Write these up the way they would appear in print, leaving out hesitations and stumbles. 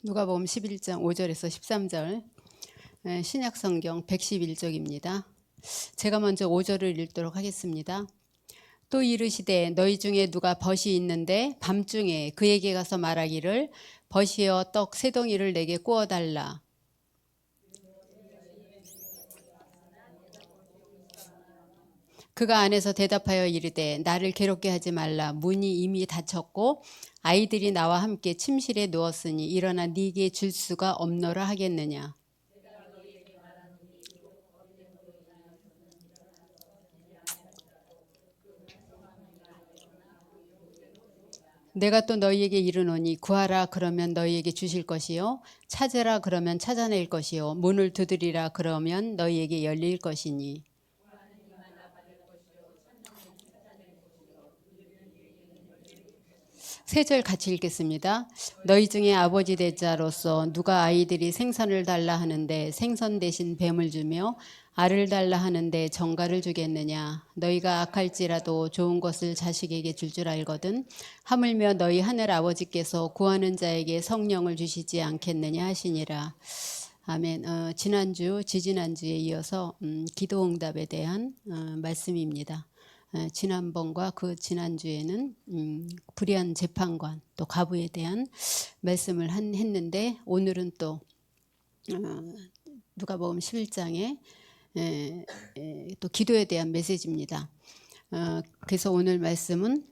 누가복음 11장 5절에서 13절 신약성경 111쪽입니다. 제가 먼저 5절을 읽도록 하겠습니다. 또 이르시되 너희 중에 누가 벗이 있는데 밤중에 그에게 가서 말하기를 벗이여 떡 세 덩이를 내게 구워달라. 그가 안에서 대답하여 이르되 나를 괴롭게 하지 말라. 문이 이미 닫혔고 아이들이 나와 함께 침실에 누웠으니 일어나 네게 줄 수가 없노라 하겠느냐. 내가 또 너희에게 이르노니 구하라 그러면 너희에게 주실 것이요 찾으라 그러면 찾아낼 것이요 문을 두드리라 그러면 너희에게 열릴 것이니. 세 절 같이 읽겠습니다. 너희 중에 아버지 대자로서 누가 아이들이 생선을 달라 하는데 생선 대신 뱀을 주며 알을 달라 하는데 정갈을 주겠느냐. 너희가 악할지라도 좋은 것을 자식에게 줄 알거든 하물며 너희 하늘 아버지께서 구하는 자에게 성령을 주시지 않겠느냐 하시니라. 아멘. 지지난주에 이어서 기도응답에 대한 말씀입니다. 지난번과 그 지난주에는 불의한 재판관 또 가부에 대한 말씀을 했는데 오늘은 또 누가복음 11장에 또 기도에 대한 메시지입니다. 그래서 오늘 말씀은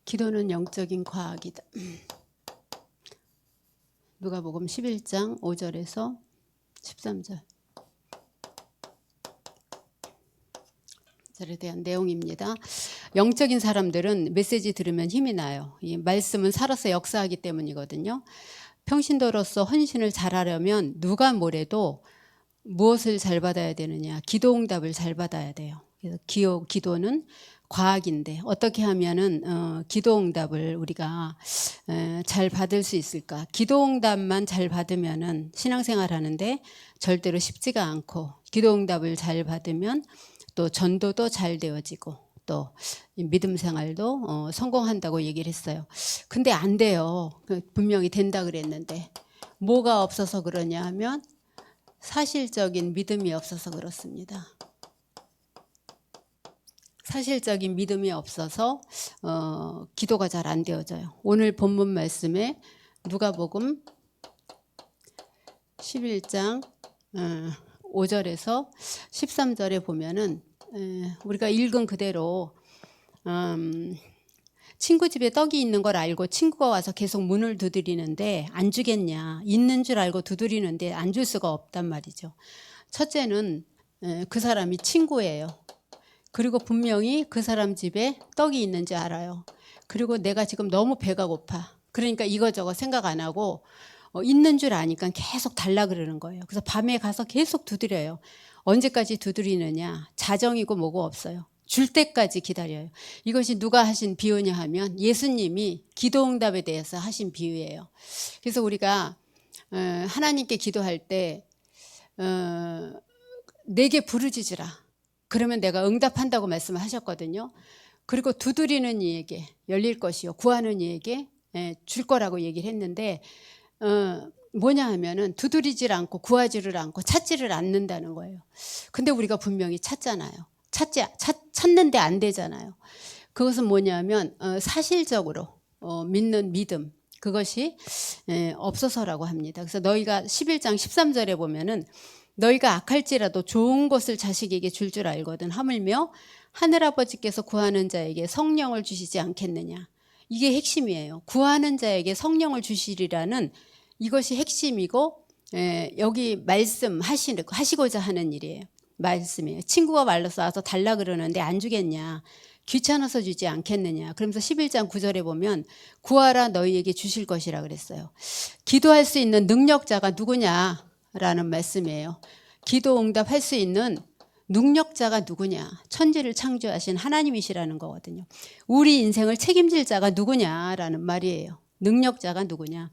기도는 영적인 과학이다. 누가복음 11장 5절에서 13절 에 대한 내용입니다. 영적인 사람들은 메시지 들으면 힘이 나요. 이 말씀은 살아서 역사하기 때문이거든요. 평신도로서 헌신을 잘하려면 누가 뭐래도 무엇을 잘 받아야 되느냐? 기도응답을 잘 받아야 돼요. 그래서 기도는 과학인데 어떻게 하면은 기도응답을 우리가 잘 받을 수 있을까? 기도응답만 잘 받으면은 신앙생활 하는데 절대로 쉽지가 않고 기도응답을 잘 받으면 또 전도도 잘 되어지고 또 믿음 생활도 성공한다고 얘기를 했어요. 근데 안 돼요. 분명히 된다 그랬는데 뭐가 없어서 그러냐 하면 사실적인 믿음이 없어서 그렇습니다. 사실적인 믿음이 없어서 기도가 잘 안 되어져요. 오늘 본문 말씀에 누가복음 11장 5절에서 13절에 보면은 우리가 읽은 그대로 친구 집에 떡이 있는 걸 알고 친구가 와서 계속 문을 두드리는데 안 주겠냐. 있는 줄 알고 두드리는데 안 줄 수가 없단 말이죠. 첫째는 그 사람이 친구예요. 그리고 분명히 그 사람 집에 떡이 있는지 알아요. 그리고 내가 지금 너무 배가 고파. 그러니까 이거저거 생각 안 하고 있는 줄 아니까 계속 달라 그러는 거예요. 그래서 밤에 가서 계속 두드려요. 언제까지 두드리느냐. 자정이고 뭐고 없어요. 줄 때까지 기다려요. 이것이 누가 하신 비유냐 하면 예수님이 기도응답에 대해서 하신 비유예요. 그래서 우리가 하나님께 기도할 때 내게 부르짖으라. 그러면 내가 응답한다고 말씀을 하셨거든요. 그리고 두드리는 이에게 열릴 것이요 구하는 이에게 줄 거라고 얘기를 했는데 뭐냐 하면은 두드리질 않고 구하지를 않고 찾지를 않는다는 거예요. 근데 우리가 분명히 찾잖아요. 찾는데 안 되잖아요. 그것은 뭐냐면 사실적으로 믿는 믿음 그것이 없어서라고 합니다. 그래서 너희가 11장 13절에 보면은 너희가 악할지라도 좋은 것을 자식에게 줄 알거든 하물며 하늘아버지께서 구하는 자에게 성령을 주시지 않겠느냐. 이게 핵심이에요. 구하는 자에게 성령을 주시리라는 이것이 핵심이고 여기 말씀하시고자 하는 일이에요. 말씀이에요. 친구가 말로써 와서 달라 그러는데 안 주겠냐. 귀찮아서 주지 않겠느냐. 그러면서 11장 9절에 보면 구하라 너희에게 주실 것이라 그랬어요. 기도할 수 있는 능력자가 누구냐. 라는 말씀이에요. 기도 응답할 수 있는 능력자가 누구냐. 천지를 창조하신 하나님이시라는 거거든요. 우리 인생을 책임질 자가 누구냐라는 말이에요. 능력자가 누구냐.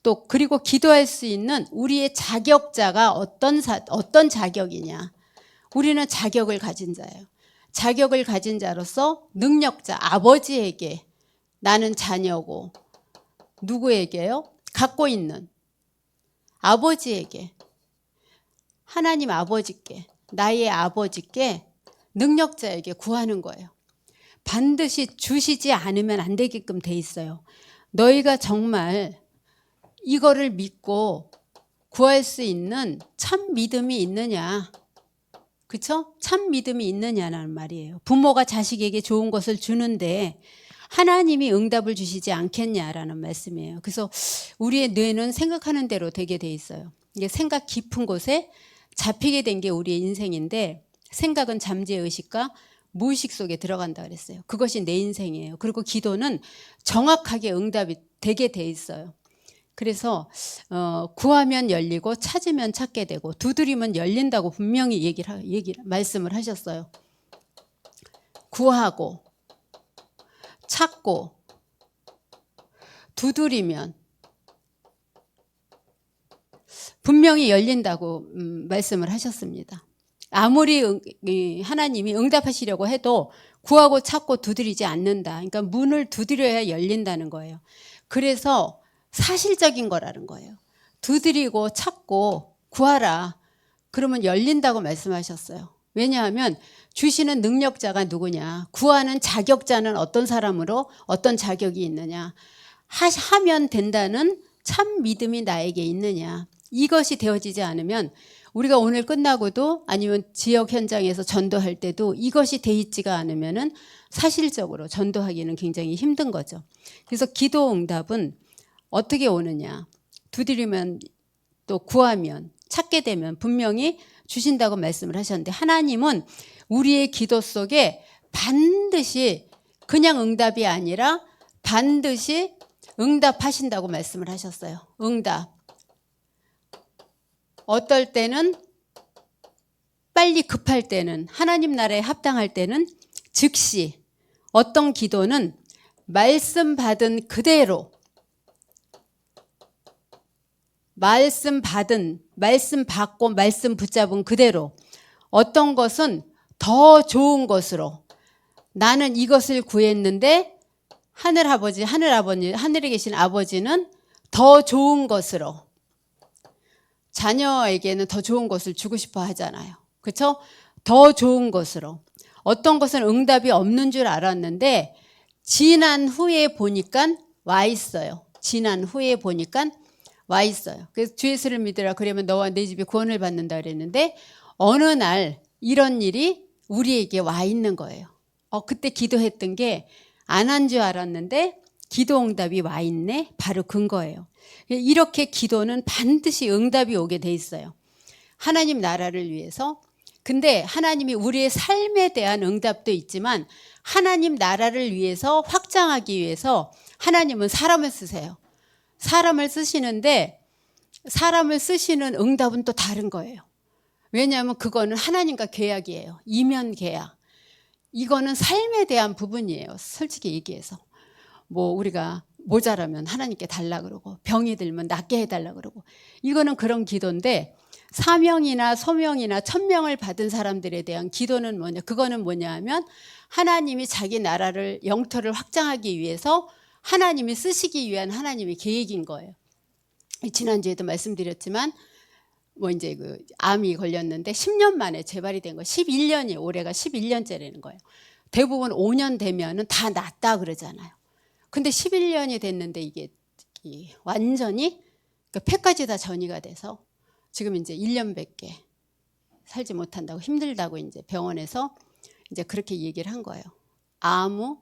또 그리고 기도할 수 있는 우리의 자격자가 어떤 자격이냐. 우리는 자격을 가진 자예요. 자격을 가진 자로서 능력자, 아버지에게 나는 자녀고, 누구에게요? 갖고 있는 아버지에게, 하나님 아버지께, 나의 아버지께, 능력자에게 구하는 거예요. 반드시 주시지 않으면 안 되게끔 돼 있어요. 너희가 정말 이거를 믿고 구할 수 있는 참 믿음이 있느냐, 그쵸? 참 믿음이 있느냐는 말이에요. 부모가 자식에게 좋은 것을 주는데 하나님이 응답을 주시지 않겠냐라는 말씀이에요. 그래서 우리의 뇌는 생각하는 대로 되게 돼 있어요. 이게 생각 깊은 곳에 잡히게 된 게 우리의 인생인데, 생각은 잠재의 의식과 무의식 속에 들어간다 그랬어요. 그것이 내 인생이에요. 그리고 기도는 정확하게 응답이 되게 돼 있어요. 그래서 구하면 열리고 찾으면 찾게 되고 두드리면 열린다고 분명히 말씀을 하셨어요. 구하고 찾고 두드리면 분명히 열린다고 말씀을 하셨습니다. 아무리 하나님이 응답하시려고 해도 구하고 찾고 두드리지 않는다. 그러니까 문을 두드려야 열린다는 거예요. 그래서 사실적인 거라는 거예요. 두드리고 찾고 구하라. 그러면 열린다고 말씀하셨어요. 왜냐하면 주시는 능력자가 누구냐, 구하는 자격자는 어떤 사람으로 어떤 자격이 있느냐, 하면 된다는 참 믿음이 나에게 있느냐, 이것이 되어지지 않으면 우리가 오늘 끝나고도 아니면 지역 현장에서 전도할 때도 이것이 돼 있지가 않으면은 사실적으로 전도하기는 굉장히 힘든 거죠. 그래서 기도 응답은 어떻게 오느냐, 두드리면 또 구하면 찾게 되면 분명히 주신다고 말씀을 하셨는데, 하나님은 우리의 기도 속에 반드시 그냥 응답이 아니라 반드시 응답하신다고 말씀을 하셨어요. 응답. 어떨 때는 빨리 급할 때는, 하나님 나라에 합당할 때는 즉시, 어떤 기도는 말씀 받은 그대로, 말씀 받고 말씀 붙잡은 그대로, 어떤 것은 더 좋은 것으로, 나는 이것을 구했는데 하늘에 계신 아버지는 더 좋은 것으로, 자녀에게는 더 좋은 것을 주고 싶어 하잖아요. 그렇죠? 더 좋은 것으로. 어떤 것은 응답이 없는 줄 알았는데 지난 후에 보니까 와 있어요. 지난 후에 보니까 와 있어요. 그래서 주 예수를 믿으라 그러면 너와 내 집이 구원을 받는다 그랬는데 어느 날 이런 일이 우리에게 와 있는 거예요. 그때 기도했던 게 안 한 줄 알았는데 기도 응답이 와 있네. 바로 근거예요. 이렇게 기도는 반드시 응답이 오게 돼 있어요. 하나님 나라를 위해서. 근데 하나님이 우리의 삶에 대한 응답도 있지만 하나님 나라를 위해서 확장하기 위해서 하나님은 사람을 쓰세요. 사람을 쓰시는데 사람을 쓰시는 응답은 또 다른 거예요. 왜냐하면 그거는 하나님과 계약이에요. 이면 계약. 이거는 삶에 대한 부분이에요. 솔직히 얘기해서. 우리가 모자라면 하나님께 달라 그러고 병이 들면 낫게 해달라 그러고, 이거는 그런 기도인데 사명이나 소명이나 천명을 받은 사람들에 대한 기도는 뭐냐, 그거는 뭐냐 하면 하나님이 자기 나라를 영토를 확장하기 위해서 하나님이 쓰시기 위한 하나님의 계획인 거예요. 지난주에도 말씀드렸지만 이제 암이 걸렸는데 10년 만에 재발이 된 거예요. 11년이, 올해가 11년째라는 거예요. 대부분 5년 되면은 다 낫다 그러잖아요. 근데 11년이 됐는데 이게 완전히 폐까지 다 전이가 돼서 지금 이제 1년밖에 살지 못한다고, 힘들다고 이제 병원에서 이제 그렇게 얘기를 한 거예요. 아무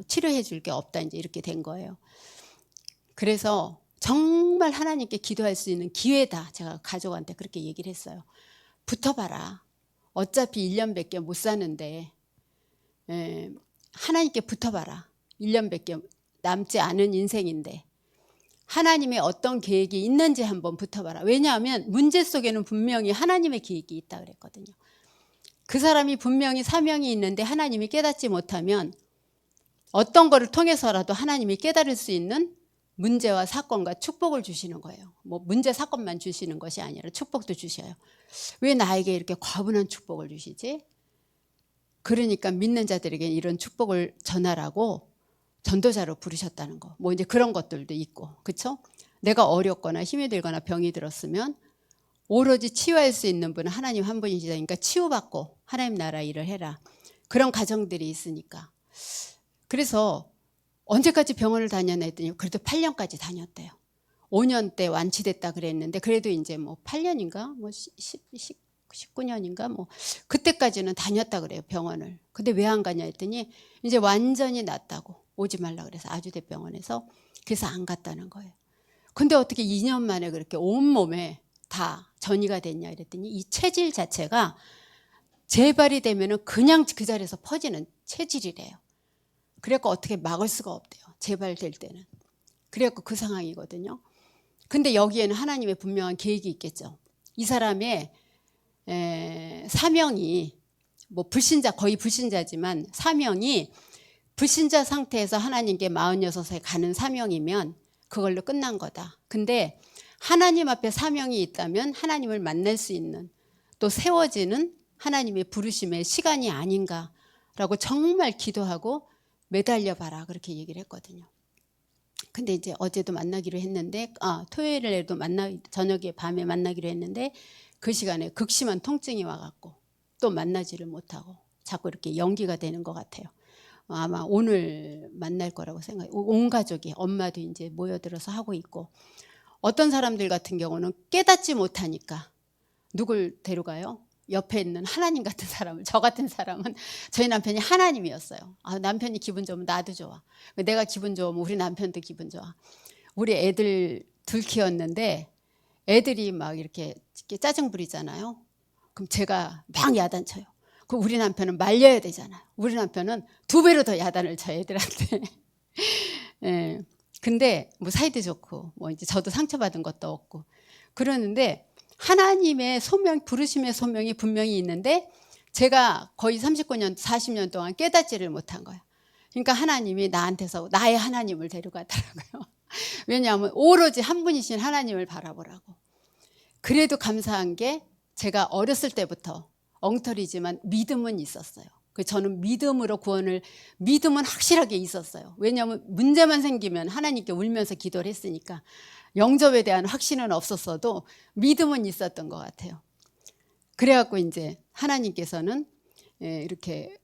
치료해 줄 게 없다, 이제 이렇게 된 거예요. 그래서 정말 하나님께 기도할 수 있는 기회다. 제가 가족한테 그렇게 얘기를 했어요. 붙어봐라. 어차피 1년밖에 못 사는데 하나님께 붙어봐라. 1년밖에 남지 않은 인생인데 하나님의 어떤 계획이 있는지 한번 붙어봐라. 왜냐하면 문제 속에는 분명히 하나님의 계획이 있다 그랬거든요. 그 사람이 분명히 사명이 있는데 하나님이 깨닫지 못하면 어떤 거를 통해서라도 하나님이 깨달을 수 있는 문제와 사건과 축복을 주시는 거예요. 뭐 문제 사건만 주시는 것이 아니라 축복도 주셔요. 왜 나에게 이렇게 과분한 축복을 주시지? 그러니까 믿는 자들에게 이런 축복을 전하라고 전도자로 부르셨다는 거. 뭐 이제 그런 것들도 있고, 그렇죠? 내가 어렵거나 힘이 들거나 병이 들었으면 오로지 치유할 수 있는 분은 하나님 한 분이시다. 그러니까 치유받고 하나님 나라 일을 해라. 그런 가정들이 있으니까. 그래서 언제까지 병원을 다녔나 했더니 그래도 8년까지 다녔대요. 5년 때 완치됐다 그랬는데 그래도 이제 뭐 8년인가 뭐 19년인가 뭐 그때까지는 다녔다 그래요, 병원을. 근데 왜 안 가냐 했더니 이제 완전히 낫다고 오지 말라 그래서 아주대병원에서. 그래서 안 갔다는 거예요. 근데 어떻게 2년 만에 그렇게 온몸에 다 전이가 됐냐 이랬더니 이 체질 자체가 재발이 되면은 그냥 그 자리에서 퍼지는 체질이래요. 그래갖고 어떻게 막을 수가 없대요, 재발될 때는. 그래갖고 그 상황이거든요. 근데 여기에는 하나님의 분명한 계획이 있겠죠. 이 사람의 사명이 뭐 불신자, 거의 불신자지만 사명이 불신자 상태에서 하나님께 46에 가는 사명이면 그걸로 끝난 거다. 근데 하나님 앞에 사명이 있다면 하나님을 만날 수 있는, 또 세워지는 하나님의 부르심의 시간이 아닌가라고 정말 기도하고 매달려 봐라 그렇게 얘기를 했거든요. 근데 이제 어제도 만나기로 했는데 토요일에도 저녁에 밤에 만나기로 했는데 그 시간에 극심한 통증이 와갖고 또 만나지를 못하고 자꾸 이렇게 연기가 되는 것 같아요. 아마 오늘 만날 거라고 생각해요. 온 가족이, 엄마도 이제 모여들어서 하고 있고, 어떤 사람들 같은 경우는 깨닫지 못하니까 누굴 데려가요? 옆에 있는 하나님 같은 사람을. 저 같은 사람은 저희 남편이 하나님이었어요. 남편이 기분 좋으면 나도 좋아. 내가 기분 좋으면 우리 남편도 기분 좋아. 우리 애들 둘 키웠는데 애들이 막 이렇게 짜증 부리잖아요. 그럼 제가 막 야단쳐요. 그럼 우리 남편은 말려야 되잖아요. 우리 남편은 2배로 더 야단을 쳐요, 애들한테. 예. 근데 뭐 사이도 좋고 뭐 이제 저도 상처받은 것도 없고 그러는데 하나님의 소명, 부르심의 소명이 분명히 있는데 제가 거의 39년, 40년 동안 깨닫지를 못한 거예요. 그러니까 하나님이 나한테서 나의 하나님을 데려가더라고요. 왜냐하면 오로지 한 분이신 하나님을 바라보라고. 그래도 감사한 게 제가 어렸을 때부터 엉터리지만 믿음은 있었어요. 저는 믿음으로 믿음은 확실하게 있었어요. 왜냐하면 문제만 생기면 하나님께 울면서 기도를 했으니까 영접에 대한 확신은 없었어도 믿음은 있었던 것 같아요. 그래갖고 이제 하나님께서는 이렇게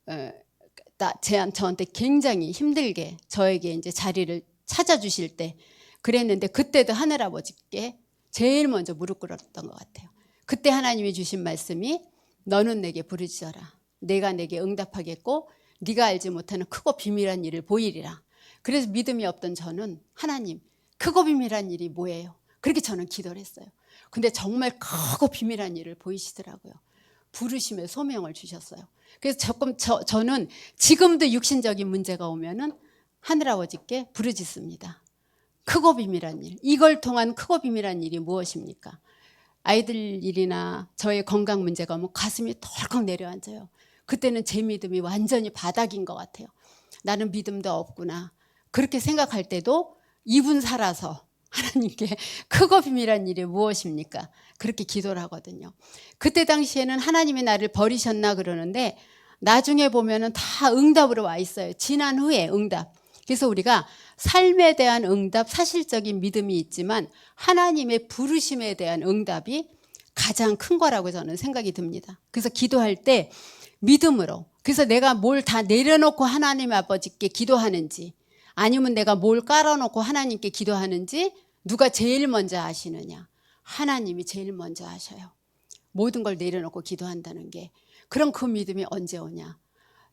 저한테 굉장히 힘들게 저에게 이제 자리를 찾아주실 때 그랬는데 그때도 하늘아버지께 제일 먼저 무릎 꿇었던 것 같아요. 그때 하나님이 주신 말씀이 너는 내게 부르짖어라. 내가 내게 응답하겠고 네가 알지 못하는 크고 비밀한 일을 보이리라. 그래서 믿음이 없던 저는 하나님 크고 비밀한 일이 뭐예요? 그렇게 저는 기도를 했어요. 근데 정말 크고 비밀한 일을 보이시더라고요. 부르심의 소명을 주셨어요. 그래서 저는 지금도 육신적인 문제가 오면은 하늘아버지께 부르짖습니다. 크고 비밀한 일. 이걸 통한 크고 비밀한 일이 무엇입니까? 아이들 일이나 저의 건강 문제가 오면 가슴이 덜컥 내려앉아요. 그때는 제 믿음이 완전히 바닥인 것 같아요. 나는 믿음도 없구나. 그렇게 생각할 때도 이분 살아서 하나님께 크고 비밀한 일이 무엇입니까? 그렇게 기도를 하거든요. 그때 당시에는 하나님이 나를 버리셨나 그러는데 나중에 보면은 다 응답으로 와 있어요. 지난 후에 응답. 그래서 우리가 삶에 대한 응답, 사실적인 믿음이 있지만 하나님의 부르심에 대한 응답이 가장 큰 거라고 저는 생각이 듭니다. 그래서 기도할 때 믿음으로, 그래서 내가 뭘 다 내려놓고 하나님 아버지께 기도하는지 아니면 내가 뭘 깔아놓고 하나님께 기도하는지 누가 제일 먼저 아시느냐? 하나님이 제일 먼저 아셔요. 모든 걸 내려놓고 기도한다는 게. 그럼 그 믿음이 언제 오냐?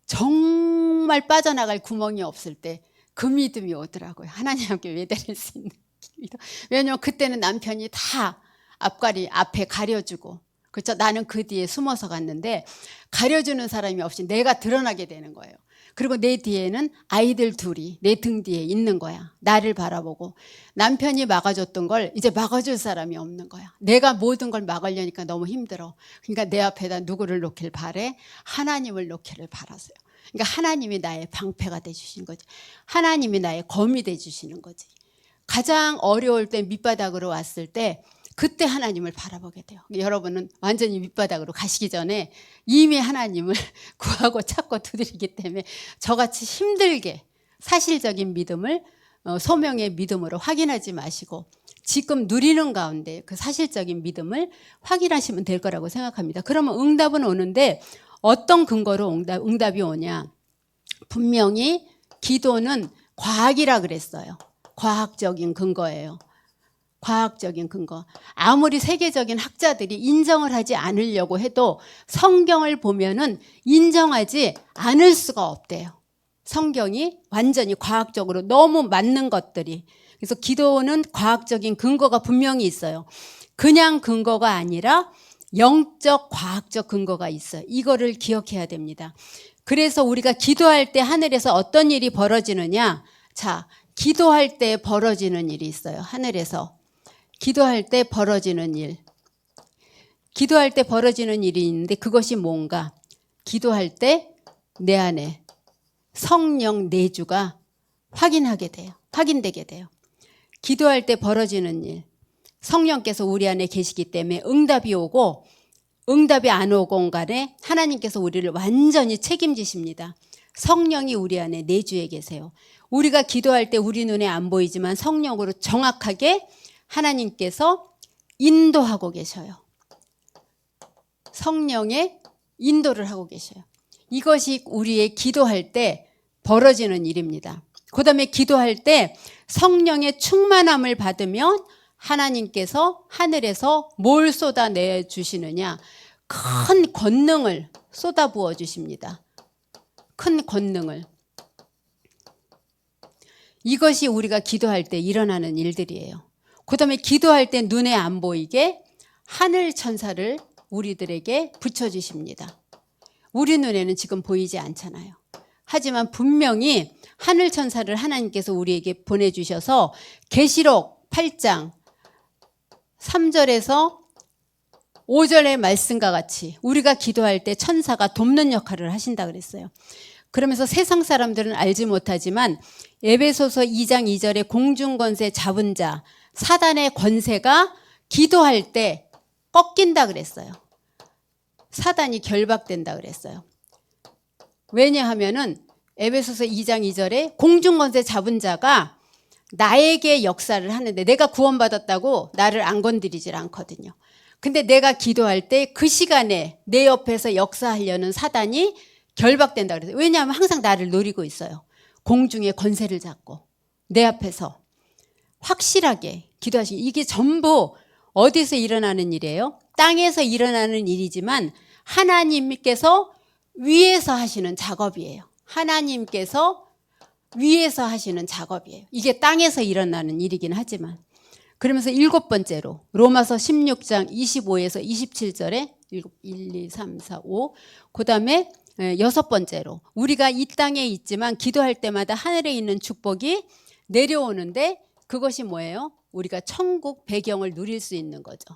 정말 빠져나갈 구멍이 없을 때 그 믿음이 오더라고요. 하나님께 매달릴 수 있는 기도. 왜냐하면 그때는 남편이 다 앞에 가려주고, 그렇죠? 나는 그 뒤에 숨어서 갔는데 가려주는 사람이 없이 내가 드러나게 되는 거예요. 그리고 내 뒤에는 아이들 둘이 내 등 뒤에 있는 거야. 나를 바라보고. 남편이 막아줬던 걸 이제 막아줄 사람이 없는 거야. 내가 모든 걸 막으려니까 너무 힘들어. 그러니까 내 앞에다 누구를 놓길 바래? 하나님을 놓기를 바라세요. 그러니까 하나님이 나의 방패가 돼주신 거지. 하나님이 나의 검이 돼주시는 거지. 가장 어려울 때 밑바닥으로 왔을 때 그때 하나님을 바라보게 돼요. 여러분은 완전히 밑바닥으로 가시기 전에 이미 하나님을 구하고 찾고 두드리기 때문에 저같이 힘들게 사실적인 믿음을 소명의 믿음으로 확인하지 마시고 지금 누리는 가운데 그 사실적인 믿음을 확인하시면 될 거라고 생각합니다. 그러면 응답은 오는데 어떤 근거로 응답이 오냐? 분명히 기도는 과학이라 그랬어요. 과학적인 근거예요. 과학적인 근거. 아무리 세계적인 학자들이 인정을 하지 않으려고 해도 성경을 보면은 인정하지 않을 수가 없대요. 성경이 완전히 과학적으로 너무 맞는 것들이. 그래서 기도는 과학적인 근거가 분명히 있어요. 그냥 근거가 아니라 영적 과학적 근거가 있어요. 이거를 기억해야 됩니다. 그래서 우리가 기도할 때 하늘에서 어떤 일이 벌어지느냐? 자, 기도할 때 벌어지는 일이 있어요. 하늘에서. 기도할 때 벌어지는 일. 기도할 때 벌어지는 일이 있는데 그것이 뭔가? 기도할 때 내 안에 성령 내주가 확인되게 돼요. 기도할 때 벌어지는 일. 성령께서 우리 안에 계시기 때문에 응답이 오고 응답이 안 오건 간에 하나님께서 우리를 완전히 책임지십니다. 성령이 우리 안에 내주에 계세요. 우리가 기도할 때 우리 눈에 안 보이지만 성령으로 정확하게 하나님께서 인도하고 계셔요. 성령의 인도를 하고 계셔요. 이것이 우리의 기도할 때 벌어지는 일입니다. 그 다음에 기도할 때 성령의 충만함을 받으면 하나님께서 하늘에서 뭘 쏟아내 주시느냐? 큰 권능을 쏟아부어 주십니다. 큰 권능을. 이것이 우리가 기도할 때 일어나는 일들이에요. 그 다음에 기도할 때 눈에 안 보이게 하늘 천사를 우리들에게 붙여주십니다. 우리 눈에는 지금 보이지 않잖아요. 하지만 분명히 하늘 천사를 하나님께서 우리에게 보내주셔서 계시록 8장 3절에서 5절의 말씀과 같이 우리가 기도할 때 천사가 돕는 역할을 하신다 그랬어요. 그러면서 세상 사람들은 알지 못하지만 에베소서 2장 2절에 공중권세 잡은 자 사단의 권세가 기도할 때 꺾인다 그랬어요. 사단이 결박된다 그랬어요. 왜냐하면은 에베소서 2장 2절에 공중권세 잡은 자가 나에게 역사를 하는데 내가 구원받았다고 나를 안 건드리질 않거든요. 근데 내가 기도할 때 그 시간에 내 옆에서 역사하려는 사단이 결박된다 그랬어요. 왜냐하면 항상 나를 노리고 있어요. 공중의 권세를 잡고 내 앞에서 확실하게 기도하시기. 이게 전부 어디서 일어나는 일이에요? 땅에서 일어나는 일이지만 하나님께서 위에서 하시는 작업이에요. 하나님께서 위에서 하시는 작업이에요. 이게 땅에서 일어나는 일이긴 하지만. 그러면서 7번째로 로마서 16장 25에서 27절에 1, 2, 3, 4, 5 그 다음에 6번째로 우리가 이 땅에 있지만 기도할 때마다 하늘에 있는 축복이 내려오는데 그것이 뭐예요? 우리가 천국 배경을 누릴 수 있는 거죠.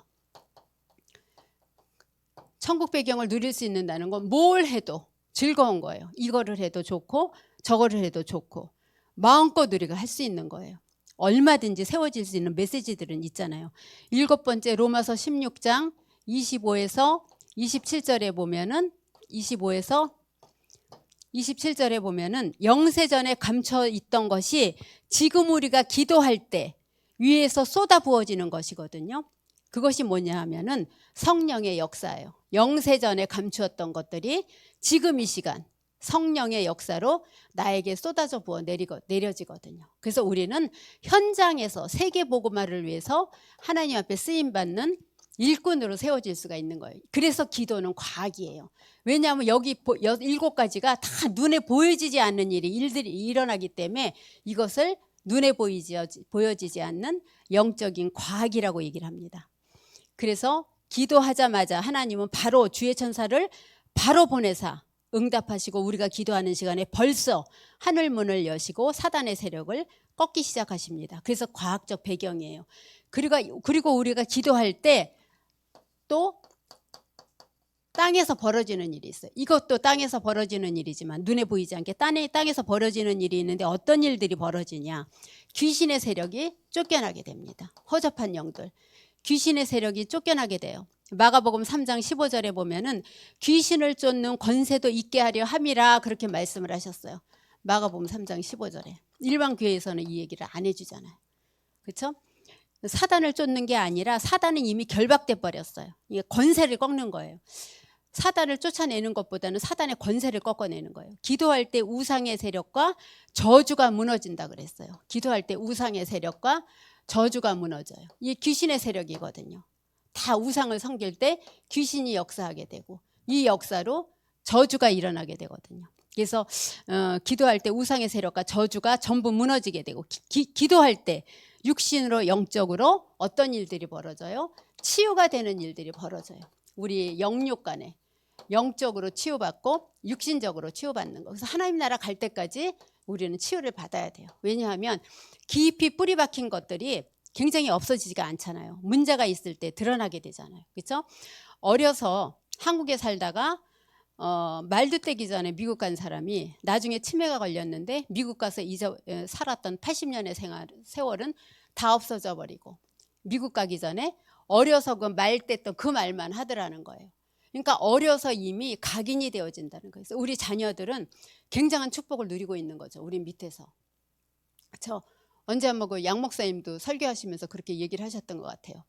천국 배경을 누릴 수 있는다는 건 뭘 해도 즐거운 거예요. 이거를 해도 좋고 저거를 해도 좋고 마음껏 우리가 할 수 있는 거예요. 얼마든지 세워질 수 있는 메시지들은 있잖아요. 7번째 로마서 16장 25에서 27절에 보면은 25에서 27절에 보면은 영세전에 감춰 있던 것이 지금 우리가 기도할 때 위에서 쏟아 부어지는 것이거든요. 그것이 뭐냐 하면은 성령의 역사예요. 영세전에 감추었던 것들이 지금 이 시간 성령의 역사로 나에게 쏟아져 부어 내려지거든요. 그래서 우리는 현장에서 세계 복음화를 위해서 하나님 앞에 쓰임 받는 일꾼으로 세워질 수가 있는 거예요. 그래서 기도는 과학이에요. 왜냐하면 여기 7가지가 다 눈에 보여지지 않는 일들이 일어나기 때문에 이것을 눈에 보여지지 않는 영적인 과학이라고 얘기를 합니다. 그래서 기도하자마자 하나님은 바로 주의 천사를 바로 보내사 응답하시고 우리가 기도하는 시간에 벌써 하늘문을 여시고 사단의 세력을 꺾기 시작하십니다. 그래서 과학적 배경이에요. 그리고 우리가 기도할 때 또 땅에서 벌어지는 일이 있어요. 이것도 땅에서 벌어지는 일이지만 눈에 보이지 않게 땅에서 벌어지는 일이 있는데 어떤 일들이 벌어지냐. 귀신의 세력이 쫓겨나게 됩니다. 허접한 영들. 귀신의 세력이 쫓겨나게 돼요. 마가복음 3장 15절에 보면은 귀신을 쫓는 권세도 있게 하려 함이라 그렇게 말씀을 하셨어요. 마가복음 3장 15절에. 일반 교회에서는 이 얘기를 안 해주잖아요. 그렇죠? 사단을 쫓는 게 아니라 사단은 이미 결박돼 버렸어요. 이게 권세를 꺾는 거예요. 사단을 쫓아내는 것보다는 사단의 권세를 꺾어내는 거예요. 기도할 때 우상의 세력과 저주가 무너진다 그랬어요. 기도할 때 우상의 세력과 저주가 무너져요. 이게 귀신의 세력이거든요. 다 우상을 섬길 때 귀신이 역사하게 되고 이 역사로 저주가 일어나게 되거든요. 그래서 기도할 때 우상의 세력과 저주가 전부 무너지게 되고 기도할 때 육신으로 영적으로 어떤 일들이 벌어져요? 치유가 되는 일들이 벌어져요. 우리 영육 간에 영적으로 치유받고 육신적으로 치유받는 거. 그래서 하나님 나라 갈 때까지 우리는 치유를 받아야 돼요. 왜냐하면 깊이 뿌리 박힌 것들이 굉장히 없어지지가 않잖아요. 문제가 있을 때 드러나게 되잖아요. 그렇죠? 어려서 한국에 살다가 말도 떼기 전에 미국 간 사람이 나중에 치매가 걸렸는데 미국 가서 살았던 80년의 세월은 다 없어져 버리고 미국 가기 전에 어려서 그 말 뗐던 그 말만 하더라는 거예요. 그러니까 어려서 이미 각인이 되어진다는 거예요. 그래서 우리 자녀들은 굉장한 축복을 누리고 있는 거죠. 우리 밑에서. 저 언제 한번 그 양 목사님도 설교하시면서 그렇게 얘기를 하셨던 것 같아요.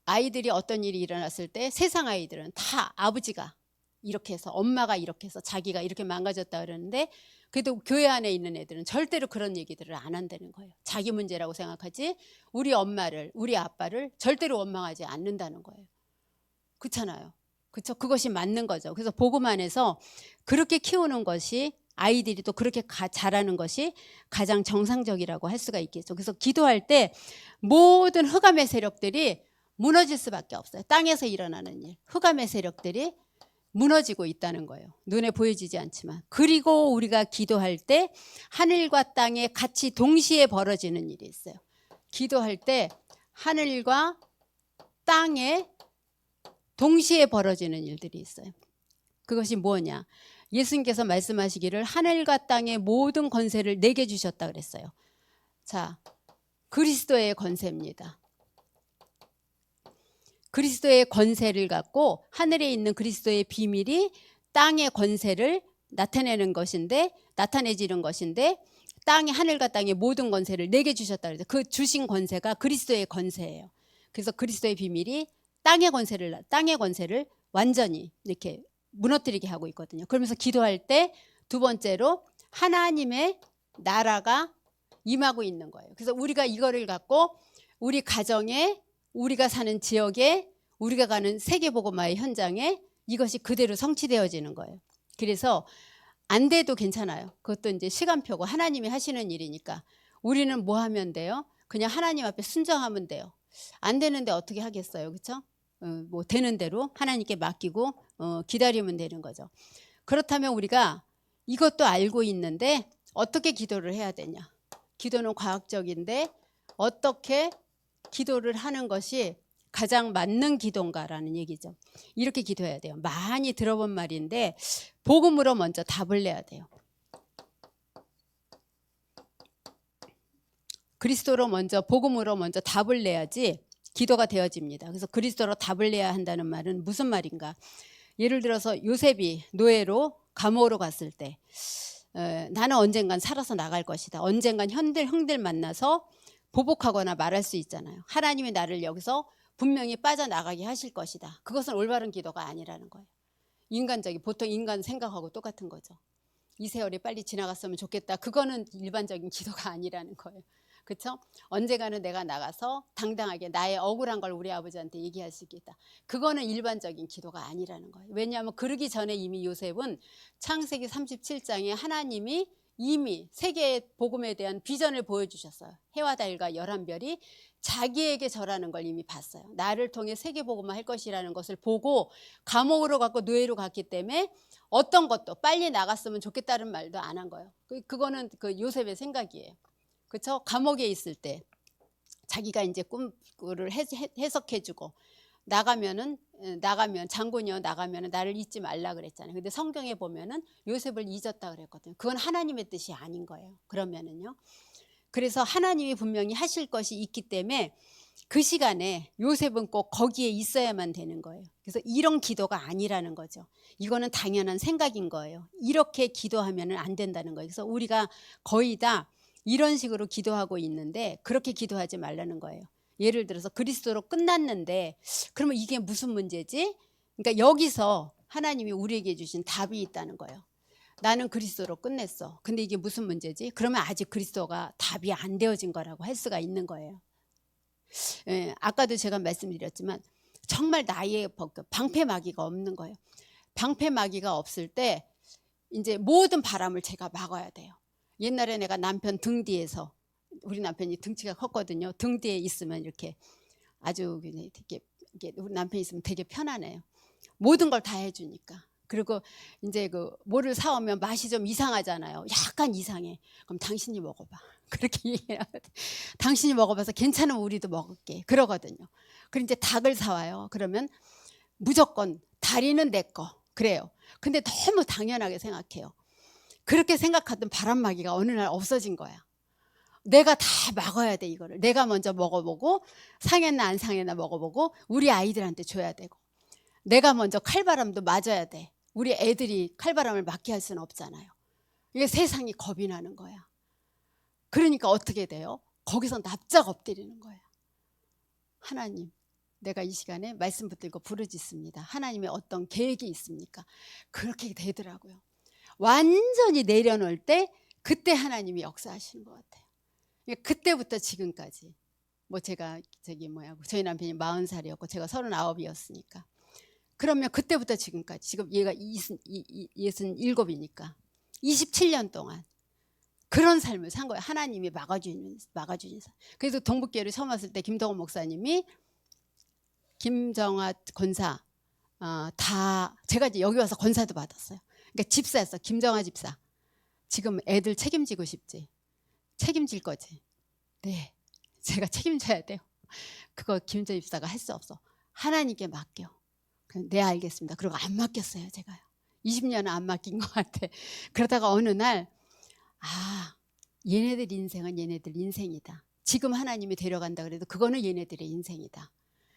아이들이 어떤 일이 일어났을 때 세상 아이들은 다 아버지가 이렇게 해서 엄마가 이렇게 해서 자기가 이렇게 망가졌다 그러는데 그래도 교회 안에 있는 애들은 절대로 그런 얘기들을 안 한다는 거예요. 자기 문제라고 생각하지 우리 엄마를 우리 아빠를 절대로 원망하지 않는다는 거예요. 그렇잖아요. 그렇죠? 그것이 맞는 거죠. 그래서 복음 안에서 그렇게 키우는 것이 아이들이 또 그렇게 자라는 것이 가장 정상적이라고 할 수가 있겠죠. 그래서 기도할 때 모든 흑암의 세력들이 무너질 수밖에 없어요. 땅에서 일어나는 일, 흑암의 세력들이 무너지고 있다는 거예요. 눈에 보여지지 않지만. 그리고 우리가 기도할 때 하늘과 땅에 같이 동시에 벌어지는 일이 있어요. 기도할 때 하늘과 땅에 동시에 벌어지는 일들이 있어요. 그것이 뭐냐? 예수님께서 말씀하시기를 하늘과 땅의 모든 권세를 내게 주셨다 그랬어요. 자, 그리스도의 권세입니다. 그리스도의 권세를 갖고 하늘에 있는 그리스도의 비밀이 땅의 권세를 나타내는 것인데 나타내지는 것인데 땅의 하늘과 땅의 모든 권세를 내게 주셨다 그래서 그 주신 권세가 그리스도의 권세예요. 그래서 그리스도의 비밀이 땅의 권세를 완전히 이렇게 무너뜨리게 하고 있거든요. 그러면서 기도할 때 두 번째로 하나님의 나라가 임하고 있는 거예요. 그래서 우리가 이거를 갖고 우리 가정에 우리가 사는 지역에 우리가 가는 세계복음화의 현장에 이것이 그대로 성취되어지는 거예요. 그래서 안 돼도 괜찮아요. 그것도 이제 시간표고 하나님이 하시는 일이니까 우리는 뭐 하면 돼요? 그냥 하나님 앞에 순종하면 돼요. 안 되는데 어떻게 하겠어요. 그렇죠? 뭐 되는 대로 하나님께 맡기고 기다리면 되는 거죠. 그렇다면 우리가 이것도 알고 있는데 어떻게 기도를 해야 되냐. 기도는 과학적인데 어떻게 기도를 하는 것이 가장 맞는 기도인가라는 얘기죠. 이렇게 기도해야 돼요. 많이 들어본 말인데 복음으로 먼저 답을 내야 돼요. 그리스도로 먼저 복음으로 먼저 답을 내야지 기도가 되어집니다. 그래서 그리스도로 답을 내야 한다는 말은 무슨 말인가? 예를 들어서 요셉이 노예로 감옥으로 갔을 때 나는 언젠간 살아서 나갈 것이다. 언젠간 형들 만나서 보복하거나 말할 수 있잖아요. 하나님이 나를 여기서 분명히 빠져나가게 하실 것이다. 그것은 올바른 기도가 아니라는 거예요. 인간적인 보통 인간 생각하고 똑같은 거죠. 이 세월이 빨리 지나갔으면 좋겠다. 그거는 일반적인 기도가 아니라는 거예요. 그렇죠? 언젠가는 내가 나가서 당당하게 나의 억울한 걸 우리 아버지한테 얘기할 수 있겠다. 그거는 일반적인 기도가 아니라는 거예요. 왜냐하면 그러기 전에 이미 요셉은 창세기 37장에 하나님이 이미 세계의 복음에 대한 비전을 보여주셨어요. 해와 달과 11별이 자기에게 절하는 걸 이미 봤어요. 나를 통해 세계 복음화 할 것이라는 것을 보고 감옥으로 갔고 노예로 갔기 때문에 어떤 것도 빨리 나갔으면 좋겠다는 말도 안 한 거예요. 그거는 그 요셉의 생각이에요. 그렇죠? 감옥에 있을 때 자기가 이제 꿈을 해석해주고 나가면 장군이여 나가면은 나를 잊지 말라 그랬잖아요. 근데 성경에 보면은 요셉을 잊었다 그랬거든요. 그건 하나님의 뜻이 아닌 거예요. 그러면은요. 그래서 하나님이 분명히 하실 것이 있기 때문에 그 시간에 요셉은 꼭 거기에 있어야만 되는 거예요. 그래서 이런 기도가 아니라는 거죠. 이거는 당연한 생각인 거예요. 이렇게 기도하면 안 된다는 거예요. 그래서 우리가 거의 다 이런 식으로 기도하고 있는데 그렇게 기도하지 말라는 거예요. 예를 들어서 그리스도로 끝났는데 그러면 이게 무슨 문제지? 그러니까 여기서 하나님이 우리에게 주신 답이 있다는 거예요. 나는 그리스도로 끝냈어. 근데 이게 무슨 문제지? 그러면 아직 그리스도가 답이 안 되어진 거라고 할 수가 있는 거예요. 예, 아까도 제가 말씀드렸지만 정말 나의 방패막이가 없는 거예요. 방패막이가 없을 때 이제 모든 바람을 제가 막아야 돼요. 옛날에 내가 남편 등 뒤에서, 우리 남편이 등치가 컸거든요. 등 뒤에 있으면 이렇게 아주 되게 우리 남편이 있으면 되게 편하네요. 모든 걸 다 해주니까. 그리고 이제 뭐를 사오면 맛이 좀 이상하잖아요. 약간 이상해. 그럼 당신이 먹어봐. 그렇게 얘기하거든. 당신이 먹어봐서 괜찮으면 우리도 먹을게. 그러거든요. 그리고 이제 닭을 사와요. 그러면 무조건 다리는 내 거. 그래요. 근데 너무 당연하게 생각해요. 그렇게 생각하던 바람막이가 어느 날 없어진 거야. 내가 다 막아야 돼, 이거를. 내가 먼저 먹어보고 상했나 안 상했나 먹어보고 우리 아이들한테 줘야 되고, 내가 먼저 칼바람도 맞아야 돼. 우리 애들이 칼바람을 맞게 할 수는 없잖아요. 이게 세상이 겁이 나는 거야. 그러니까 어떻게 돼요? 거기서 납작 엎드리는 거야. 하나님, 내가 이 시간에 말씀 붙들고 부르짖습니다. 하나님의 어떤 계획이 있습니까? 그렇게 되더라고요. 완전히 내려놓을 때 그때 하나님이 역사하시는 것 같아요. 그때부터 지금까지 뭐 제가 저희 남편이 40살이었고 제가 39이었으니까 그러면 그때부터 지금까지, 지금 얘가 67이니까 27년 동안 그런 삶을 산 거예요. 하나님이 막아주는 삶. 그래서 동북교회를 처음 왔을 때 김동원 목사님이 김정아 권사 다 제가 이제 여기 와서 권사도 받았어요. 그러니까 집사였어. 김정아 집사. 지금 애들 책임지고 싶지? 책임질 거지? 네, 제가 책임져야 돼요. 그거 김정아 집사가 할 수 없어. 하나님께 맡겨. 네, 알겠습니다. 그리고 안 맡겼어요, 제가요. 20년은 안 맡긴 것 같아. 그러다가 어느 날 얘네들 인생은 얘네들 인생이다. 지금 하나님이 데려간다 그래도 그거는 얘네들의 인생이다.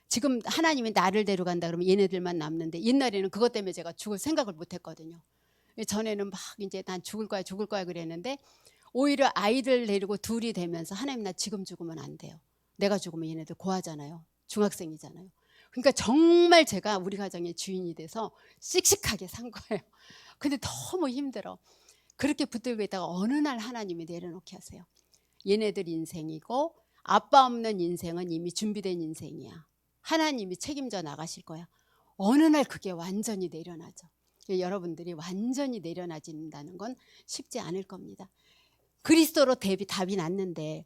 지금 하나님이 나를 데려간다 그러면 얘네들만 남는데, 옛날에는 그것 때문에 제가 죽을 생각을 못 했거든요. 전에는 막 이제 난 죽을 거야 그랬는데, 오히려 아이들 데리고 둘이 되면서 하나님, 나 지금 죽으면 안 돼요. 내가 죽으면 얘네들 고하잖아요. 중학생이잖아요. 그러니까 정말 제가 우리 가정의 주인이 돼서 씩씩하게 산 거예요. 근데 너무 힘들어. 그렇게 붙들고 있다가 어느 날 하나님이 내려놓게 하세요. 얘네들 인생이고 아빠 없는 인생은 이미 준비된 인생이야. 하나님이 책임져 나가실 거야. 어느 날 그게 완전히 내려나죠. 여러분들이 완전히 내려놔진다는 건 쉽지 않을 겁니다. 그리스도로 답이 났는데,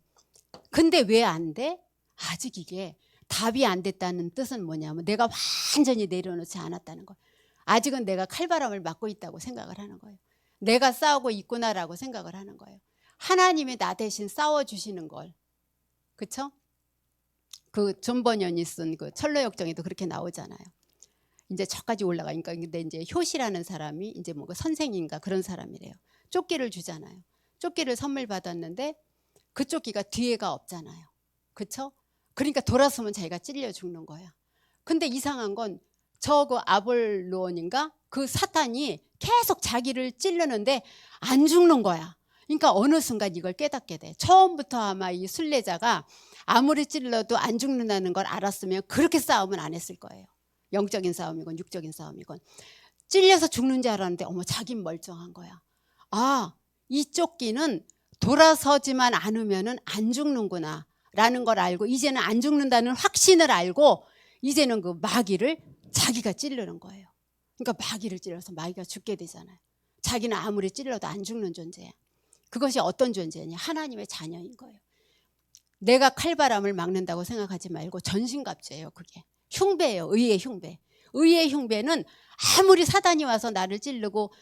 근데 왜 안 돼? 아직 이게 답이 안 됐다는 뜻은 뭐냐면 내가 완전히 내려놓지 않았다는 거예요. 아직은 내가 칼바람을 맞고 있다고 생각을 하는 거예요. 내가 싸우고 있구나라고 생각을 하는 거예요. 하나님이 나 대신 싸워주시는 걸. 그쵸? 그 존 버년이 쓴 그 철로역정에도 그렇게 나오잖아요. 이제 저까지 올라가니까, 근데 이제 효시라는 사람이 이제 뭐 선생인가 그런 사람이래요. 조끼를 주잖아요. 조끼를 선물 받았는데 그 조끼가 뒤에가 없잖아요. 그쵸? 그러니까 돌아서면 자기가 찔려 죽는 거야. 근데 이상한 건 그 아볼로온인가? 그 사탄이 계속 자기를 찌르는데 안 죽는 거야. 그러니까 어느 순간 이걸 깨닫게 돼. 처음부터 아마 이 순례자가 아무리 찔러도 안 죽는다는 걸 알았으면 그렇게 싸움은 안 했을 거예요. 영적인 싸움이건 육적인 싸움이건. 찔려서 죽는 줄 알았는데 어머, 자긴 멀쩡한 거야. 이 조끼는 돌아서지만 않으면 안 죽는구나 라는 걸 알고, 이제는 안 죽는다는 확신을 알고 이제는 그 마귀를 자기가 찌르는 거예요. 그러니까 마귀를 찔러서 마귀가 죽게 되잖아요. 자기는 아무리 찔러도 안 죽는 존재야. 그것이 어떤 존재냐? 하나님의 자녀인 거예요. 내가 칼바람을 막는다고 생각하지 말고 전신갑주예요. 그게 흉배예요. 의의 흉배. 의의 흉배는 아무리 사단이 와서 나를 찌르고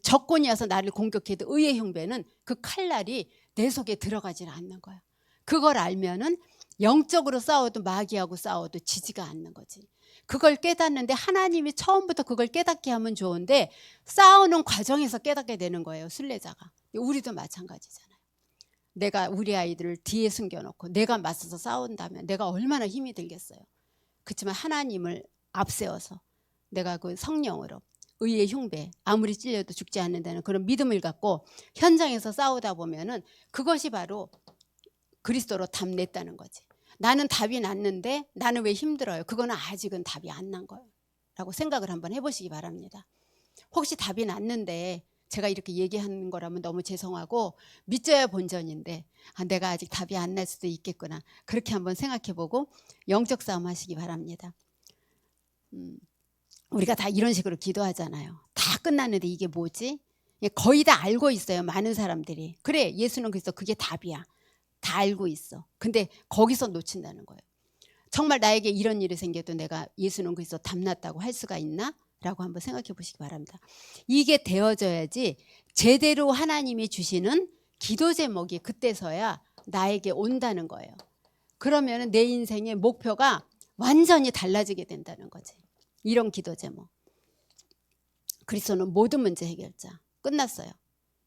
적군이 와서 나를 공격해도 의의 흉배는 그 칼날이 내 속에 들어가지 않는 거야. 그걸 알면은 영적으로 싸워도 마귀하고 싸워도 지지가 않는 거지. 그걸 깨닫는데 하나님이 처음부터 그걸 깨닫게 하면 좋은데 싸우는 과정에서 깨닫게 되는 거예요. 순례자가. 우리도 마찬가지잖아요. 내가 우리 아이들을 뒤에 숨겨놓고 내가 맞서서 싸운다면 내가 얼마나 힘이 들겠어요. 그렇지만 하나님을 앞세워서 내가 그 성령으로 의의 흉배, 아무리 찔려도 죽지 않는다는 그런 믿음을 갖고 현장에서 싸우다 보면은 그것이 바로 그리스도로 답냈다는 거지. 나는 답이 났는데 나는 왜 힘들어요? 그거는 아직은 답이 안 난 거예요 라고 생각을 한번 해보시기 바랍니다. 혹시 답이 났는데 제가 이렇게 얘기하는 거라면 너무 죄송하고 믿져야 본전인데 내가 아직 답이 안 날 수도 있겠구나. 그렇게 한번 생각해보고 영적 싸움 하시기 바랍니다. 우리가 다 이런 식으로 기도하잖아요. 다 끝났는데 이게 뭐지? 거의 다 알고 있어요. 많은 사람들이. 그래, 예수는 그래서 그게 답이야. 다 알고 있어. 근데 거기서 놓친다는 거예요. 정말 나에게 이런 일이 생겨도 내가 예수는 그래서 답났다고 할 수가 있나? 라고 한번 생각해 보시기 바랍니다. 이게 되어져야지 제대로 하나님이 주시는 기도 제목이 그때서야 나에게 온다는 거예요. 그러면 내 인생의 목표가 완전히 달라지게 된다는 거지. 이런 기도 제목. 그리스도는 모든 문제 해결자. 끝났어요.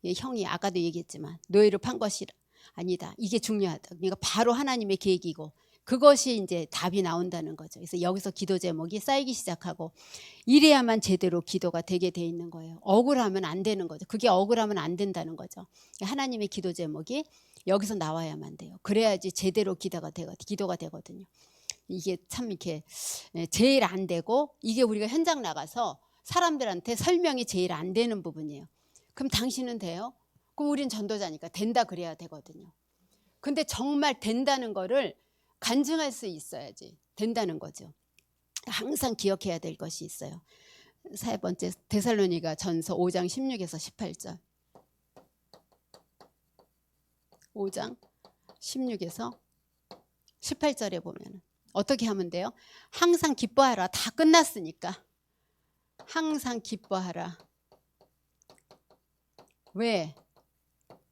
형이 아까도 얘기했지만 노예로 판 것이 아니다. 이게 중요하다. 그러니까 바로 하나님의 계획이고 그것이 이제 답이 나온다는 거죠. 그래서 여기서 기도 제목이 쌓이기 시작하고 이래야만 제대로 기도가 되게 돼 있는 거예요. 억울하면 안 되는 거죠. 그게 억울하면 안 된다는 거죠. 하나님의 기도 제목이 여기서 나와야만 돼요. 그래야지 제대로 기도가 되거든요. 이게 참 이렇게 제일 안 되고 이게 우리가 현장 나가서 사람들한테 설명이 제일 안 되는 부분이에요. 그럼 당신은 돼요? 그럼 우린 전도자니까 된다 그래야 되거든요. 근데 정말 된다는 거를 간증할 수 있어야지 된다는 거죠. 항상 기억해야 될 것이 있어요. 세 번째 데살로니가 전서 5장 16에서 18절. 5장 16에서 18절에 보면 어떻게 하면 돼요? 항상 기뻐하라. 다 끝났으니까. 항상 기뻐하라. 왜?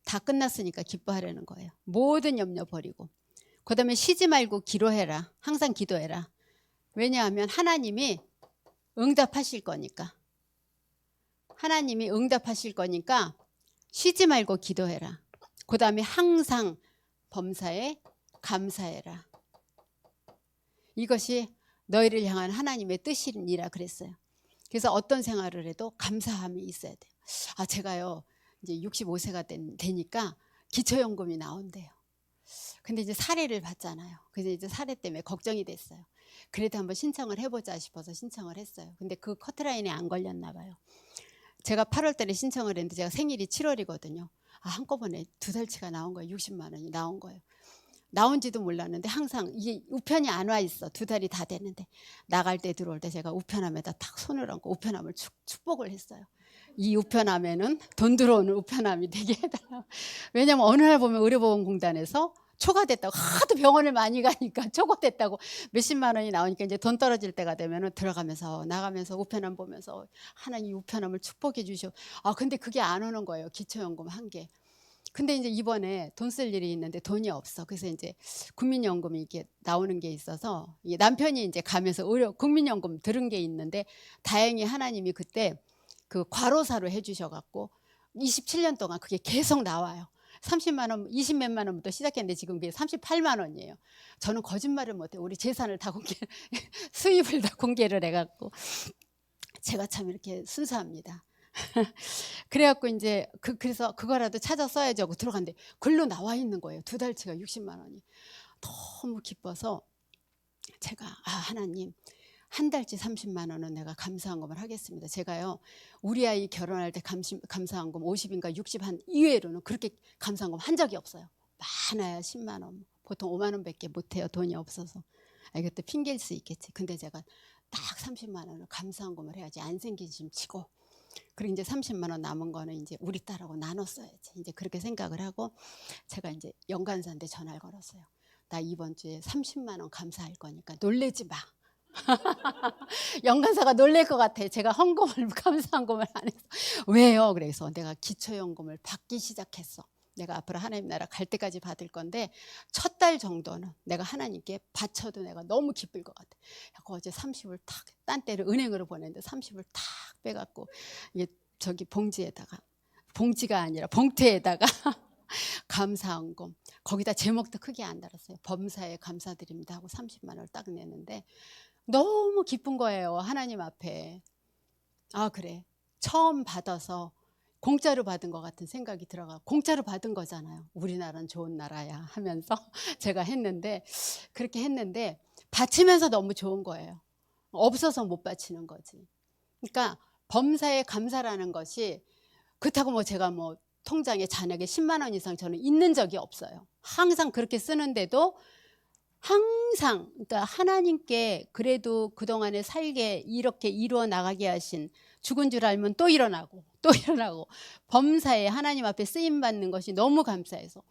다 끝났으니까 기뻐하라는 거예요. 모든 염려 버리고. 그 다음에 쉬지 말고 기도해라. 항상 기도해라. 왜냐하면 하나님이 응답하실 거니까. 하나님이 응답하실 거니까 쉬지 말고 기도해라. 그 다음에 항상 범사에 감사해라. 이것이 너희를 향한 하나님의 뜻이니라 그랬어요. 그래서 어떤 생활을 해도 감사함이 있어야 돼요. 제가요 이제 65세가 되니까 기초연금이 나온대요. 근데 이제 사례를 받잖아요. 그래서 이제 사례 때문에 걱정이 됐어요. 그래도 한번 신청을 해보자 싶어서 신청을 했어요. 근데 그 커트라인에 안 걸렸나 봐요. 제가 8월 달에 신청을 했는데 제가 생일이 7월이거든요. 한꺼번에 2달치가 나온 거예요. 60만 원이 나온 거예요. 나온지도 몰랐는데 항상 이게 우편이 안 와 있어. 2달이 다 됐는데 나갈 때 들어올 때 제가 우편함에다 탁 손을 얹고 우편함을 축복을 했어요. 이 우편함에는 돈 들어오는 우편함이 되게 해달라고. 왜냐면 어느 날 보면 의료보험공단에서 초과됐다고 하도 병원을 많이 가니까 초과됐다고 몇십만 원이 나오니까 이제 돈 떨어질 때가 되면 들어가면서 나가면서 우편함 보면서 하나님 우편함을 축복해 주셔. 근데 그게 안 오는 거예요. 기초연금 한 개. 근데 이제 이번에 돈 쓸 일이 있는데 돈이 없어. 그래서 이제 국민연금이 이렇게 나오는 게 있어서 남편이 이제 가면서 국민연금 들은 게 있는데 다행히 하나님이 그때 그 과로사로 해주셔갖고 27년 동안 그게 계속 나와요. 30만 원, 20몇만 원부터 시작했는데 지금 그게 38만 원이에요. 저는 거짓말을 못해요. 우리 재산을 다 수입을 다 공개를 해갖고 제가 참 이렇게 순수합니다. 그래갖고 이제 그래서 그거라도 찾아 써야지 하고 들어갔는데 글로 나와 있는 거예요. 2달치가 60만 원이. 너무 기뻐서 제가 하나님 한 달치 30만 원은 내가 감사한금을 하겠습니다. 제가요 우리 아이 결혼할 때 감사한금 50인가 60 한 이외로는 그렇게 감사한금 한 적이 없어요. 많아야 10만 원, 보통 5만 원밖에 못해요. 돈이 없어서. 이것도 핑계일 수 있겠지. 근데 제가 딱 30만 원을 감사한금을 해야지 안 생긴 심 치고. 그리고 이제 30만 원 남은 거는 이제 우리 딸하고 나눠 써야지. 이제 그렇게 생각을 하고 제가 이제 연간사한테 전화를 걸었어요. 나 이번 주에 30만 원 감사할 거니까 놀래지 마. 연간사가 놀랄 것 같아. 제가 헌금을 감사한금을 안 해서. 왜요? 그래서 내가 기초연금을 받기 시작했어. 내가 앞으로 하나님 나라 갈 때까지 받을 건데 첫 달 정도는 내가 하나님께 바쳐도 내가 너무 기쁠 것 같아. 어제 30을 탁, 딴 때를 은행으로 보냈는데 30을 탁 빼갖고 이게 저기 봉지에다가, 봉지가 아니라 봉투에다가 감사헌금, 거기다 제목도 크게 안 달았어요. 범사에 감사드립니다 하고 30만 원을 딱 내는데 너무 기쁜 거예요. 하나님 앞에. 아, 그래, 처음 받아서 공짜로 받은 것 같은 생각이 들어가. 공짜로 받은 거잖아요. 우리나라는 좋은 나라야 하면서 제가 했는데, 그렇게 했는데 바치면서 너무 좋은 거예요. 없어서 못 바치는 거지. 그러니까 범사에 감사라는 것이, 그렇다고 뭐 제가 뭐 통장에 잔액에 10만 원 이상 저는 있는 적이 없어요. 항상 그렇게 쓰는데도 항상, 그러니까 하나님께 그래도 그동안에 살게 이렇게 이루어 나가게 하신, 죽은 줄 알면 또 일어나고 또 일어나고 범사에 하나님 앞에 쓰임 받는 것이 너무 감사해서,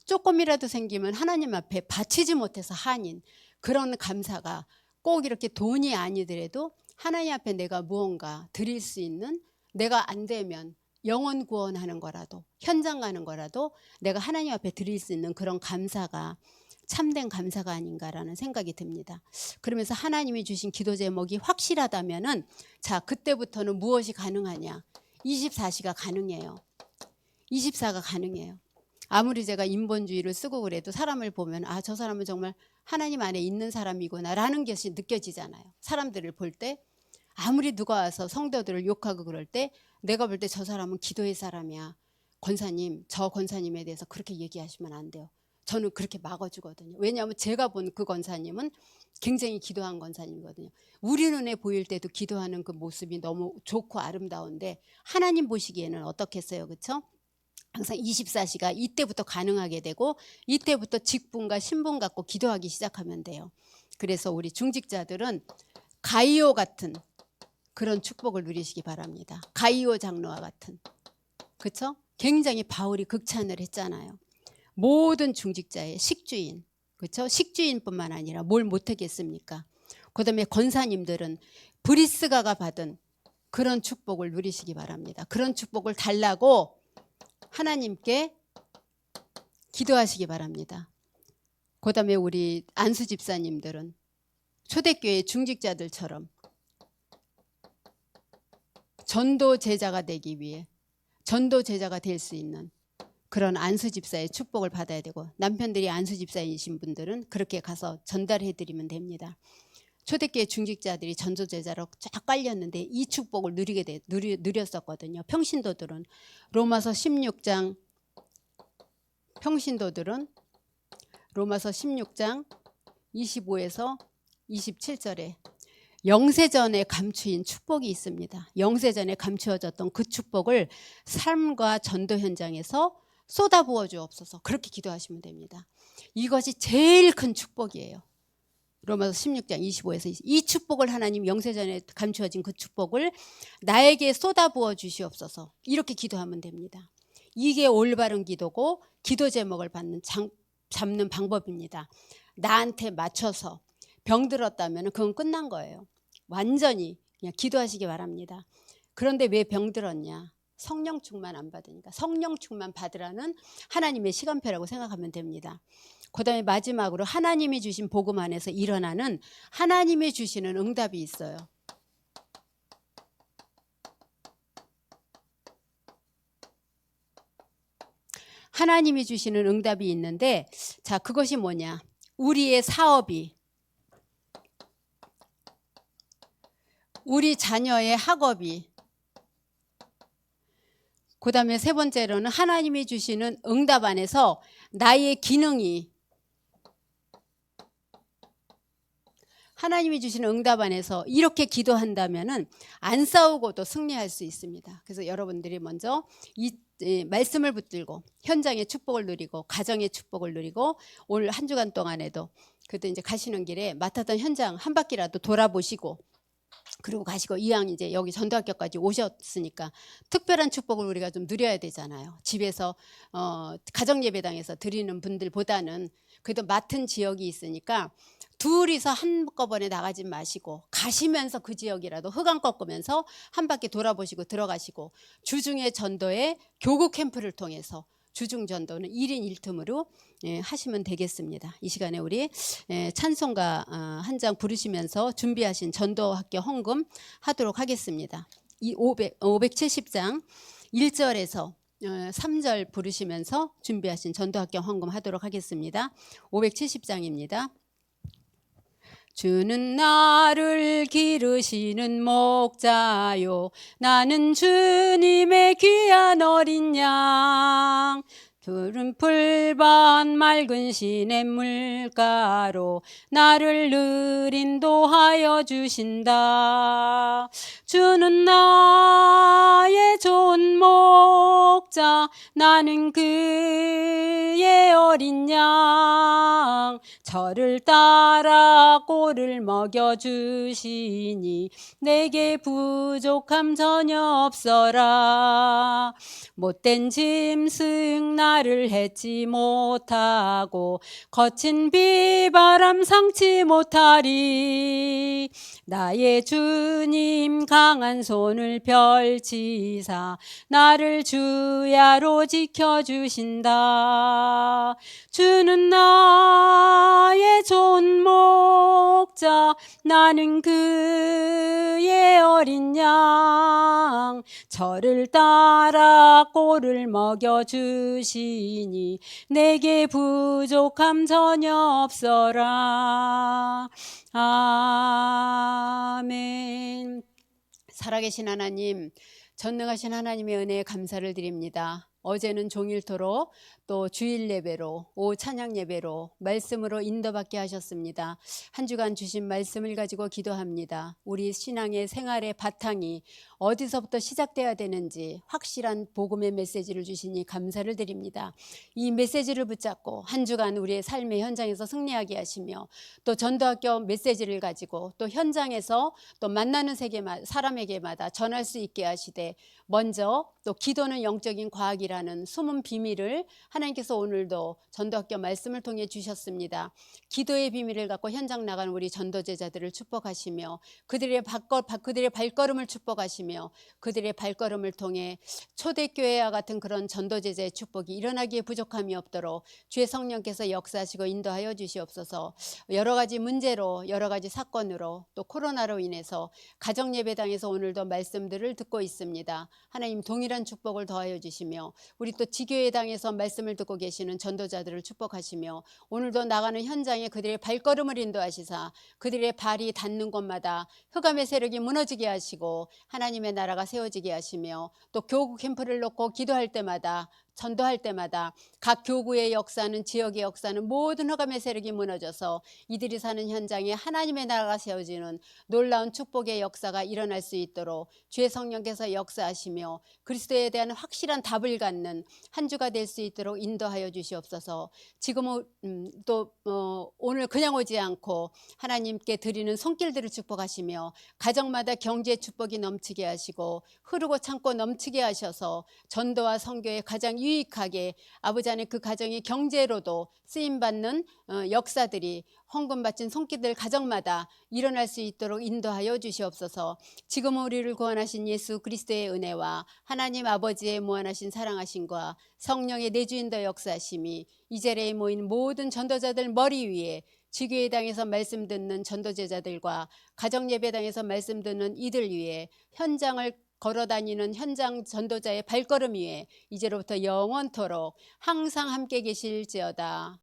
조금이라도 생기면 하나님 앞에 바치지 못해서 한인 그런 감사가, 꼭 이렇게 돈이 아니더라도 하나님 앞에 내가 무언가 드릴 수 있는, 내가 안 되면 영혼 구원하는 거라도, 현장 가는 거라도 내가 하나님 앞에 드릴 수 있는 그런 감사가 참된 감사가 아닌가라는 생각이 듭니다. 그러면서 하나님이 주신 기도 제목이 확실하다면은, 자, 그때부터는 무엇이 가능하냐? 24시가 가능해요. 24가 가능해요. 아무리 제가 인본주의를 쓰고 그래도 사람을 보면, 아, 저 사람은 정말 하나님 안에 있는 사람이구나 라는 것이 느껴지잖아요. 사람들을 볼 때, 아무리 누가 와서 성도들을 욕하고 그럴 때 내가 볼 때 저 사람은 기도의 사람이야. 권사님, 저 권사님에 대해서 그렇게 얘기하시면 안 돼요. 저는 그렇게 막아주거든요. 왜냐하면 제가 본 그 권사님은 굉장히 기도한 권사님이거든요. 우리 눈에 보일 때도 기도하는 그 모습이 너무 좋고 아름다운데, 하나님 보시기에는 어떻겠어요, 그렇죠? 항상 24시가 이때부터 가능하게 되고, 이때부터 직분과 신분 갖고 기도하기 시작하면 돼요. 그래서 우리 중직자들은 가이오 같은 그런 축복을 누리시기 바랍니다. 가이오 장로와 같은, 그렇죠? 굉장히 바울이 극찬을 했잖아요. 모든 중직자의 식주인, 그렇죠? 식주인뿐만 아니라 뭘 못하겠습니까? 그다음에 권사님들은 브리스가가 받은 그런 축복을 누리시기 바랍니다. 그런 축복을 달라고 하나님께 기도하시기 바랍니다. 그다음에 우리 안수 집사님들은 초대교회 중직자들처럼 전도 제자가 되기 위해, 전도 제자가 될 수 있는 그런 안수 집사의 축복을 받아야 되고, 남편들이 안수 집사이신 분들은 그렇게 가서 전달해 드리면 됩니다. 초대교회 중직자들이 전도 제자로 쫙 깔렸는데 이 축복을 누렸었거든요. 평신도들은 로마서 16장, 평신도들은 로마서 16장 25에서 27절에 영세전에 감추인 축복이 있습니다. 영세전에 감추어졌던 그 축복을 삶과 전도 현장에서 쏟아부어 주옵소서, 그렇게 기도하시면 됩니다. 이것이 제일 큰 축복이에요. 로마서 16장 25에서 이 축복을, 하나님 영세전에 감추어진 그 축복을 나에게 쏟아부어 주시옵소서, 이렇게 기도하면 됩니다. 이게 올바른 기도고 기도 제목을 잡는 방법입니다. 나한테 맞춰서 병들었다면 그건 끝난 거예요. 완전히 그냥 기도하시기 바랍니다. 그런데 왜 병들었냐? 성령 충만 안 받으니까. 성령 충만 받으라는 하나님의 시간표라고 생각하면 됩니다. 그 다음에 마지막으로 하나님이 주신 복음 안에서 일어나는 하나님이 주시는 응답이 있어요. 하나님이 주시는 응답이 있는데, 자, 그것이 뭐냐? 우리의 사업이, 우리 자녀의 학업이, 그 다음에 세 번째로는 하나님이 주시는 응답 안에서 나의 기능이, 하나님이 주시는 응답 안에서 이렇게 기도한다면은 안 싸우고도 승리할 수 있습니다. 그래서 여러분들이 먼저 이 말씀을 붙들고 현장의 축복을 누리고 가정의 축복을 누리고, 오늘 한 주간 동안에도 그래도 이제 가시는 길에 맡았던 현장 한 바퀴라도 돌아보시고, 그리고 가시고, 이왕 이제 여기 전도학교까지 오셨으니까 특별한 축복을 우리가 좀 누려야 되잖아요. 집에서 가정예배당에서 드리는 분들보다는 그래도 맡은 지역이 있으니까 둘이서 한꺼번에 나가지 마시고 가시면서 그 지역이라도 흑암 꺾으면서 한 바퀴 돌아보시고 들어가시고, 주중에 전도에 교구 캠프를 통해서 주중 전도는 1인 1틈으로 하시면 되겠습니다. 이 시간에 우리 찬송가 한 장 부르시면서 준비하신 전도학교 헌금 하도록 하겠습니다. 이 570장 1절에서 3절 부르시면서 준비하신 전도학교 헌금 하도록 하겠습니다. 570장입니다. 주는 나를 기르시는 목자요, 나는 주님의 귀한 어린 양. 푸른 풀밭 맑은 시냇물가로 나를 늘 인도하여 주신다. 주는 나의 좋은 목자, 나는 그의 어린 양. 저를 따라 꼴을 먹여주시니 내게 부족함 전혀 없어라. 못된 짐승 나를 해치 못하고 거친 비바람 상치 못하리. 나의 주님 강한 손을 펼치사 나를 주야로 지켜주신다. 주는 나의 좋은 목자, 나는 그의 어린 양. 저를 따라 꼴을 먹여주시니 내게 부족함 전혀 없어라. 아멘. 살아계신 하나님, 전능하신 하나님의 은혜에 감사를 드립니다. 어제는 종일토록 또 주일 예배로 오후 찬양 예배로 말씀으로 인도받게 하셨습니다. 한 주간 주신 말씀을 가지고 기도합니다. 우리 신앙의 생활의 바탕이 어디서부터 시작돼야 되는지 확실한 복음의 메시지를 주시니 감사를 드립니다. 이 메시지를 붙잡고 한 주간 우리의 삶의 현장에서 승리하게 하시며 또 전도학교 메시지를 가지고 또 현장에서 또 만나는 사람에게마다 전할 수 있게 하시되, 먼저 또 기도는 영적인 과학이라는 숨은 비밀을 하나님께서 오늘도 전도학교 말씀을 통해 주셨습니다. 기도의 비밀을 갖고 현장 나가는 우리 전도제자들을 축복하시며 그들의 발걸음을 축복하시며 그들의 발걸음을 통해 초대교회와 같은 그런 전도제자의 축복이 일어나기에 부족함이 없도록 주의 성령께서 역사하시고 인도하여 주시옵소서. 여러 가지 문제로 여러 가지 사건으로 또 코로나로 인해서 가정예배당에서 오늘도 말씀들을 듣고 있습니다. 하나님 동일한 축복을 더하여 주시며 우리 또 지교회당에서 말씀을 듣고 계시는 전도자들을 축복하시며 오늘도 나가는 현장에 그들의 발걸음을 인도하시사 그들의 발이 닿는 곳마다 흑암의 세력이 무너지게 하시고 하나님의 나라가 세워지게 하시며 또 교구 캠프를 놓고 기도할 때마다 전도할 때마다 각 교구의 역사는 지역의 역사는 모든 흑암의 세력이 무너져서 이들이 사는 현장에 하나님의 나라가 세워지는 놀라운 축복의 역사가 일어날 수 있도록 주의 성령께서 역사하시며 그리스도에 대한 확실한 답을 갖는 한 주가 될 수 있도록 인도하여 주시옵소서. 지금은 오늘 그냥 오지 않고 하나님께 드리는 손길들을 축복하시며 가정마다 경제 축복이 넘치게 하시고 흐르고 참고 넘치게 하셔서 전도와 선교에 가장 유익하게 아버지 안에 그 가정이 경제로도 쓰임받는 역사들이 헌금 바친 손길들 가정마다 일어날 수 있도록 인도하여 주시옵소서. 지금 우리를 구원하신 예수 그리스도의 은혜와 하나님 아버지의 무한하신 사랑하심과 성령의 내주인도 역사하심이 이 자리에 모인 모든 전도자들 머리 위에 지교회당에서 말씀 듣는 전도제자들과 가정예배당에서 말씀 듣는 이들 위에 현장을 걸어다니는 현장 전도자의 발걸음 위에 이제로부터 영원토록 항상 함께 계실지어다.